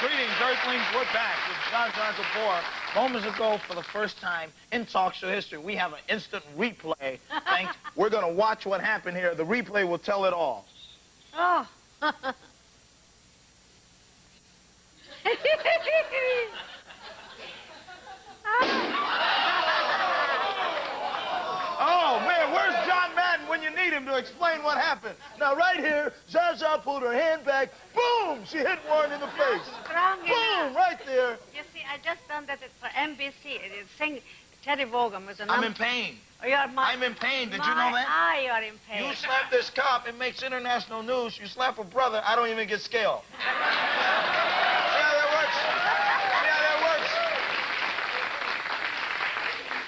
Greetings, Earthlings. We're back with Zsa Zsa Gabor. Moments ago, for the first time in talk show history, we have an instant replay. We're going to watch what happened here. The replay will tell it all. Oh. Oh, man, where's John Madden when you need him to explain what happened? Now, right here, Zsa Zsa pulled her hand back. Boom! She hit Warren in the face. Boom! Right there. You see, I just done that for NBC. Sing Teddy Vaughan was an... I'm in pain. Oh, I'm in pain. Did you know that? You are in pain. You slap this cop, it makes international news. You slap a brother, I don't even get scale. See how that works? See how that works?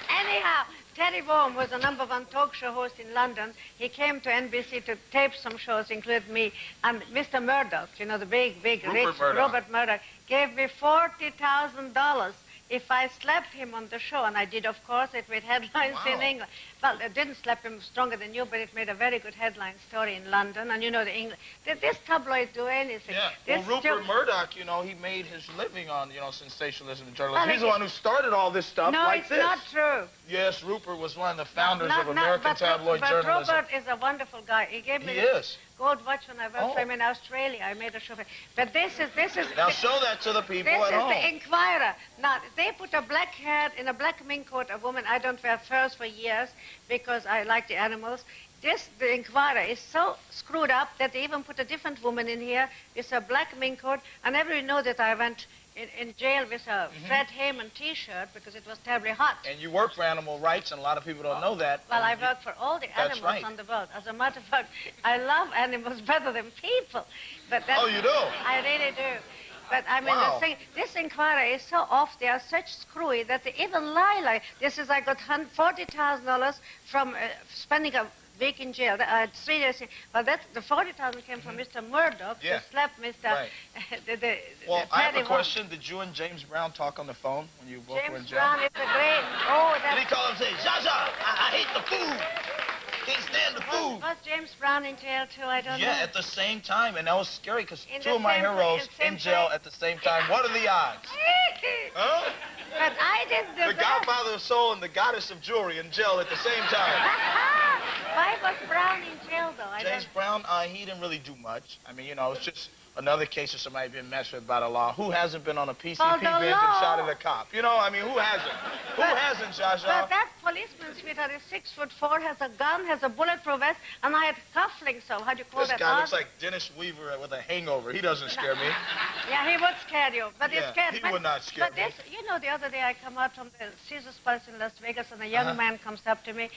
Anyhow, Teddy Vaughan was a #1 talk show host in London. He came to NBC to tape some shows, including me. And Mr. Murdoch, you know, the big, rich Rupert Murdoch, gave me $40,000 if I slapped him on the show. And I did, of course. It made headlines in England. Well, I didn't slap him stronger than you, but it made a very good headline story in London. And you know, did this tabloid do anything? Yeah. Well, Rupert Murdoch, you know, he made his living on, you know, sensationalism and journalism. He's the one who started all this stuff like this. No, it's not true. Yes, Rupert was one of the founders of American tabloid journalism. But Rupert is a wonderful guy. He gave me this gold watch when I worked for him in Australia. I made a show for him. But this is... Now show that to the people at home. This is the Inquirer. Now, they put a black hat in a black mink coat, a woman. I don't wear furs for years because I like the animals. The Inquirer is so screwed up that they even put a different woman in here with a black mink coat. And everybody knows that I went in jail with a Fred Heyman T-shirt because it was terribly hot. And you work for animal rights, and a lot of people don't know that. Well, I work for all the animals on the world. As a matter of fact, I love animals better than people. But oh, you do? I really do. But I mean, this Inquirer is so off. They are such screwy that they even lie like this. I got $40,000 from spending a week in jail, 3 days. Well, the $40,000 came from Mr. Murdoch to slap Mr. Well, I have a question. Did you and James Brown talk on the phone when you both were in jail? James Brown is a great... Oh, did he call him and say, Zsa Zsa, I hate the food. Can't stand the food. Was James Brown in jail, too? I don't know. Yeah, at the same time. And that was scary because two of my heroes in jail at the same time. What are the odds? Huh? But I didn't do The Godfather of Soul and the Goddess of Jewelry in jail at the same time. Why was Brown in jail, though? James Brown, he didn't really do much. I mean, you know, it's just another case of somebody being messed with by the law. Who hasn't been on a PCP bench and shot at a cop? You know, I mean, who hasn't? Who hasn't, Zsa Zsa? But that policeman, sweetheart, is 6'4", has a gun, has a bulletproof vest, and I had cufflinks, so how do you call that? This guy looks like Dennis Weaver with a hangover. He doesn't scare me. Yeah, he would scare you, but he would not scare me. But you know, the other day I come out from the Caesar's Palace in Las Vegas, and a young man comes up to me.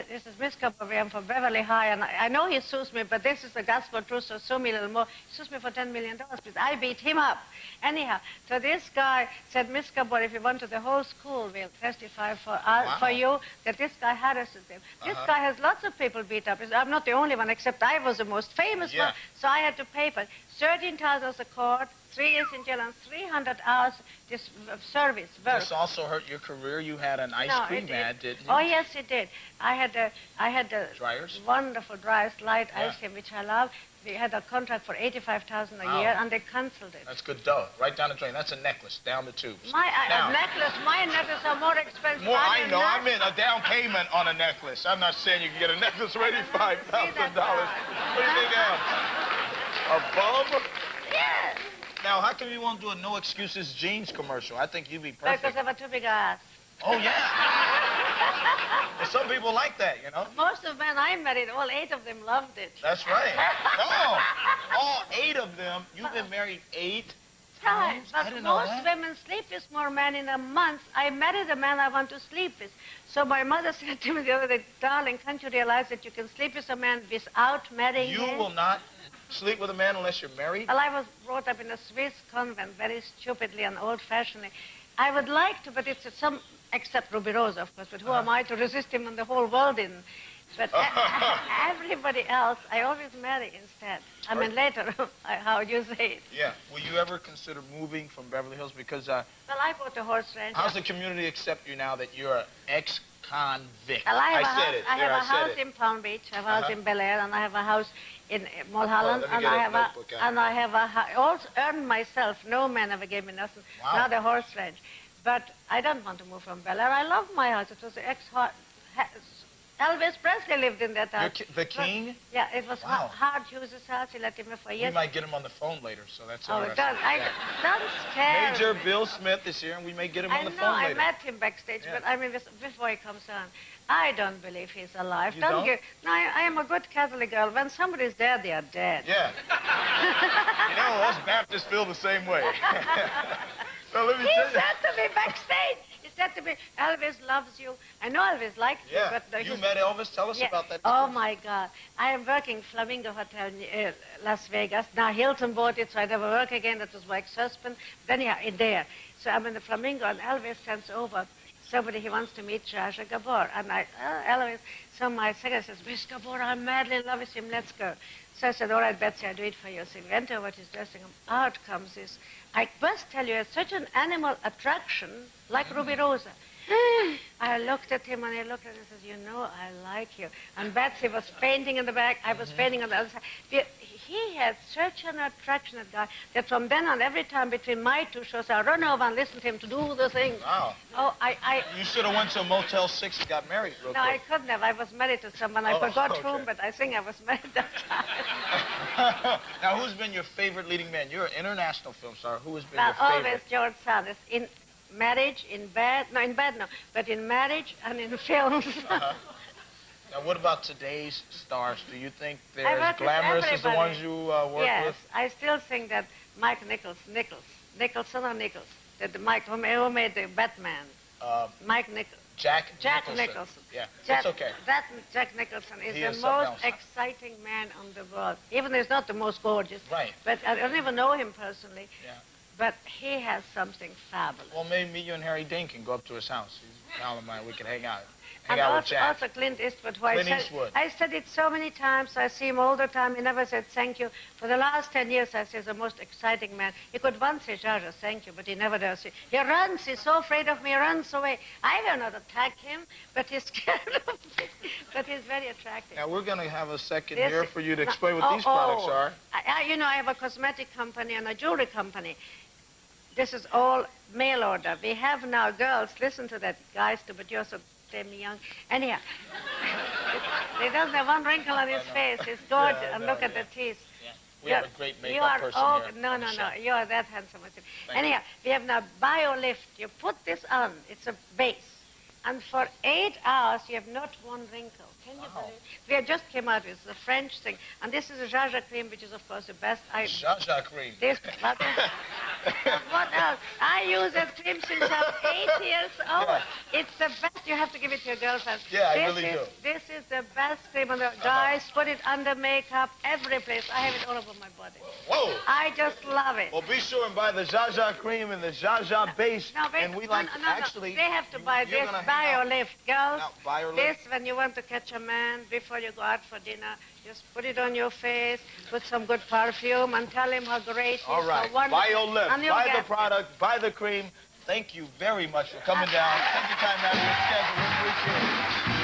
This is Miss Gabor, I'm from Beverly High, and I know he sues me, but this is the gospel truth, so sue me a little more. He sues me for $10 million, because I beat him up. Anyhow, so this guy said, Miss Gabor, if you want to, the whole school will testify for you that this guy harasses him. This guy has lots of people beat up. I'm not the only one, except I was the most famous one, so I had to pay for it. 13,000 as a court, 3 years in jail, and 300 hours service. This also hurt your career. You had an ice cream ad, didn't you? Oh, yes, it did. I had the dryers? Wonderful dryers, light ice cream, which I love. We had a contract for $85,000 a year, and they canceled it. That's good dough. Right down the drain. That's a necklace, down the tubes. My necklace are more expensive. I know. I meant a down payment on a necklace. I'm not saying you can get a necklace for $85,000. What do you think else? Above? Yes. Now, how come you won't do a No Excuses Jeans commercial? I think you'd be perfect. Because I have a too big ass. Oh, yeah. Well, some people like that, you know. Most of the men I married, all 8 of them loved it. That's right. No, all 8 of them. You've been married 8 times? But I didn't know that. most women sleep with more men in a month. I married a man I want to sleep with. So my mother said to me the other day, darling, can't you realize that you can sleep with a man without marrying him? You will not sleep with a man unless you're married? Well, I was brought up in a Swiss convent, very stupidly and old-fashionedly. I would like to, but it's except Rubirosa, of course, but who am I to resist him when the whole world didn't? But everybody else, I always marry instead. I mean, later, how you say it. Yeah. Will you ever consider moving from Beverly Hills? Because Well, I bought a horse ranch. how's the community accept you now that you're an ex-convict? Well, I have a I said house it. in Palm Beach, I have a house in Bel Air, and I have a house in Mulholland, let me and get I a have notebook out. I also earned myself. No man ever gave me nothing. Wow. Not a horse ranch. But I don't want to move from Bel Air. I love my house. It was the Elvis Presley lived in that house. The king? Yeah, it was Wow. Hard Hughes' house. He let him in for We years. might get him on the phone later, so that's Oh, interesting. don't scare Major me. Bill Smith is here, and we may get him I on the know, phone I later. met him backstage, Yeah. but I mean, before he comes on, I don't believe he's alive. You don't? No, I am a good Catholic girl. When somebody's dead, they are dead. Yeah. You know, us Baptists feel the same way. Well, let me He tell you. said to me backstage, he said to me, Elvis loves you. I know Elvis likes Yeah. you, but... You met Elvis? Tell us Yeah. about that. Oh, my God. I am working Flamingo Hotel in Las Vegas. Now, Hilton bought it, so I never work again. That was my ex-husband. Then, yeah, in there. So I'm in the Flamingo, and Elvis sends over somebody he wants to meet, Zsa Zsa Gabor. And Elvis, so my secretary says, Miss Gabor, I'm madly in love with him. Let's go. So I said, all right, Betsy, I'll do it for you. So we went over to his dressing room. Out comes this. I must tell you, it's such an animal attraction, like Ruby Rosa. I looked at him, and he looked at me and says, you know, I like you. And Betsy was fainting in the back. I was fainting on the other side. He had such an attraction, that guy, that from then on, every time between my two shows, I run over and listen to him to do the thing. Wow. Oh, You should have went to a Motel 6 and got married real No, I quick. couldn't have. I was married to someone. I Oh, forgot okay. whom, but I think I was married that time. Now, who's been your favorite leading man? You're an international film star. Who has been Well, your favorite? always George Sanders. In marriage, in bed, no, but in marriage and in films. Now, what about today's stars? Do you think they're I as work with glamorous as the everybody. ones you work Yes, with? I still think that Mike Nicholson or Nichols, that the Mike who made the Batman, Mike Nicholson. Jack Nicholson. Yeah, Jack, it's okay. That Jack Nicholson is He the is something most else. exciting man on the world. Even though he's not the most gorgeous. Right. But I don't even know him personally. Yeah. But he has something fabulous. Well, maybe you and Harry Dean can go up to his house. He's a pal of mine. We can hang out. And Hang out with also, Jack. also Clint Eastwood, who Clint Eastwood. I said it so many times. I see him all the time. He never said thank you. For the last 10 years, I say he's the most exciting man. He could once say, Zsa Zsa, thank you, but he never does. He runs. He's so afraid of me. He runs away. I will not attack him, but he's scared of me. But he's very attractive. Now, we're going to have a second This- here for you to no, explain what these products are. You know, I have a cosmetic company and a jewelry company. This is all mail order. We have now girls, listen to that, guys, too, but you're so damn young. Anyhow, he doesn't have one wrinkle on his face. He's gorgeous. Yeah, and no, look at yeah. the teeth. Yeah. We have a great You makeup are person all, here. No, on the no, set. you are that handsome. Thank Anyhow, we have now BioLift. You put this on. It's a base. And for 8 hours, you have not one wrinkle. Can you Wow. believe it? We just came out with the French thing. And this is a Zsa Zsa cream, which is, of course, the best. Zsa Zsa cream. This, what else? I use that cream since I'm 8 years old. Yeah. It's the best. You have to give it to your girlfriend. Yeah, I this really is, do. This is the best cream on the guys. Put it under makeup, every place. I have it all over my body. Whoa. I just love it. Well, be sure and buy the Zsa Zsa cream and the Zsa Zsa base. No, wait, and we like no, actually. They have to buy you're this gonna hang out. BioLift, girls. Now, BioLift. This, when you want to catch a man before you go out for dinner, just put it on your face, put some good perfume, and tell him how great he is. All right. How wonderful. BioLift. And you'll Buy get the product. Buy the cream. Thank you very much for coming down. Take your time out of your schedule. We appreciate it.